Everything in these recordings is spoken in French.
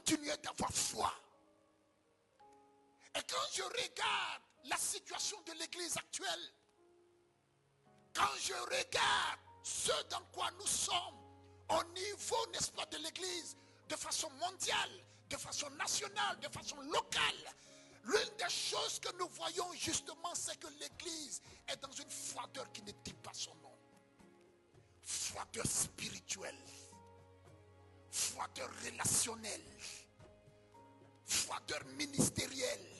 continuer d'avoir foi. Et quand je regarde la situation de l'église actuelle, quand je regarde ce dans quoi nous sommes, au niveau, n'est-ce pas, de l'église, de façon mondiale, de façon nationale, de façon locale, l'une des choses que nous voyons justement, c'est que l'église est dans une froideur qui ne dit pas son nom. Froideur spirituelle, froideur relationnelle, froideur ministérielle.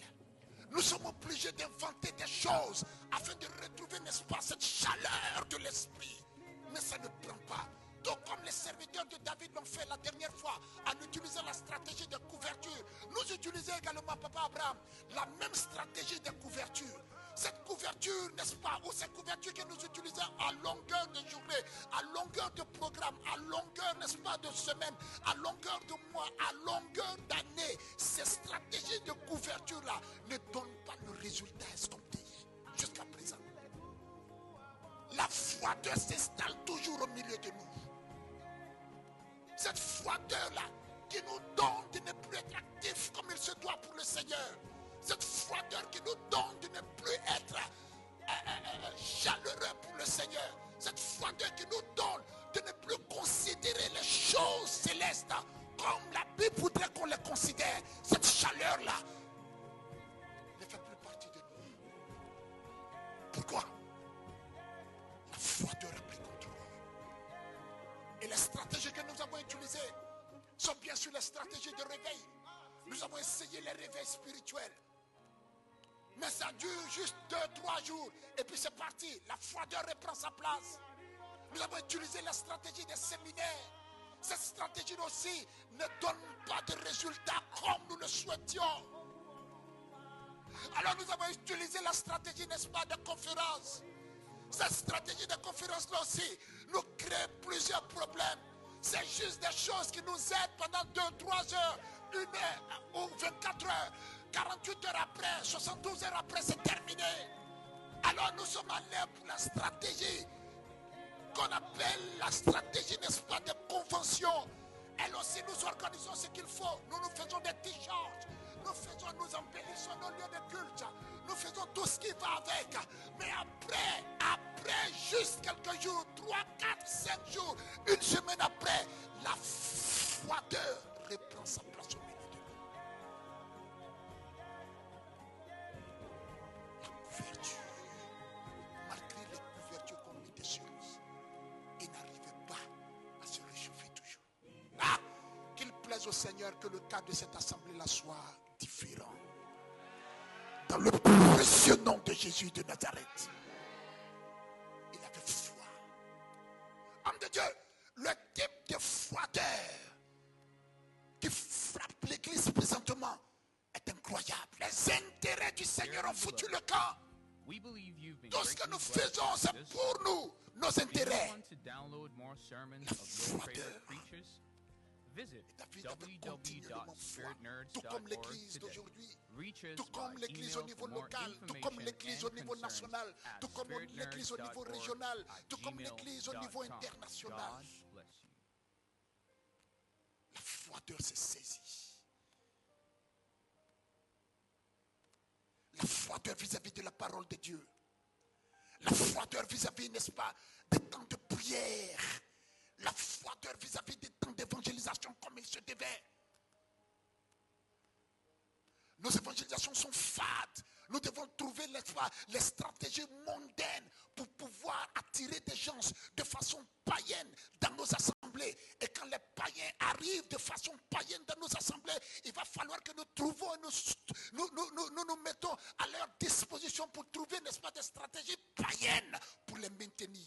Nous sommes obligés d'inventer des choses afin de retrouver, n'est-ce pas, cette chaleur de l'esprit. Mais ça ne prend pas. Tout comme les serviteurs de David l'ont fait la dernière fois en utilisant la stratégie de couverture. Nous utilisons également, Papa Abraham, la même stratégie de couverture. Cette couverture, n'est-ce pas, ou cette couverture que nous utilisons à longueur de journée, à longueur de programme, à longueur, n'est-ce pas, de semaine, à longueur de mois, à longueur d'année, ces stratégies de couverture-là ne donnent pas le résultat escompté jusqu'à présent. La froideur s'installe toujours au milieu de nous. Cette froideur-là qui nous donne de ne plus être actifs comme il se doit pour le Seigneur. Cette froideur qui nous donne de ne plus être chaleureux pour le Seigneur. Cette froideur qui nous donne de ne plus considérer les choses célestes comme la Bible voudrait qu'on les considère. Cette chaleur-là ne fait plus partie de nous. Pourquoi? La froideur a pris contrôle. Et les stratégies que nous avons utilisées sont bien sûr les stratégies de réveil. Nous avons essayé les réveils spirituels. Mais ça dure juste 2-3 jours. Et puis c'est parti. La froideur reprend sa place. Nous avons utilisé la stratégie des séminaires. Cette stratégie aussi ne donne pas de résultats comme nous le souhaitions. Alors nous avons utilisé la stratégie, n'est-ce pas, de conférence. Cette stratégie de conférence-là aussi nous crée plusieurs problèmes. C'est juste des choses qui nous aident pendant 2-3 heures, 1 heure ou 24 heures. 48 heures après, 72 heures après, c'est terminé. Alors nous sommes allés pour la stratégie qu'on appelle la stratégie, n'est-ce pas, de convention. Elle aussi, nous organisons ce qu'il faut. Nous faisons des t-shirts. Nous embellissons nos lieux de culte. Nous faisons tout ce qui va avec. Mais après juste quelques jours, 3, 4, 5 jours, une semaine après, la froideur reprend sa place au milieu de nous. La couverture, malgré les couvertures qu'on met dessus, il n'arrivait pas à se réchauffer toujours. Ah, qu'il plaise au Seigneur que le cas de cette assemblée-là soit différent. Dans le précieux nom de Jésus de Nazareth. Il avait foi. Homme de Dieu, le type de froideur qui frappe l'église présentement est incroyable. Les intérêts du Seigneur ont foutu le camp. Tout ce que nous faisons, c'est pour nous, nos intérêts. La froideur. David avait continuellement foi, tout comme l'église d'aujourd'hui, tout comme l'église au niveau local, tout comme l'église au niveau national, tout comme l'église au niveau régional, tout comme l'église au niveau international. La froideur s'est saisie. La froideur vis-à-vis de la parole de Dieu. La froideur vis-à-vis, n'est-ce pas, des temps de prière. La froideur vis-à-vis des temps d'évangélisation comme il se devait. Nos évangélisations sont fades. Nous devons trouver les stratégies mondaines pour pouvoir attirer des gens de façon païenne dans nos assemblées. Et quand les païens arrivent de façon païenne dans nos assemblées, il va falloir que nous trouvons, nous mettons à leur disposition pour trouver, n'est-ce pas, des stratégies païennes pour les maintenir.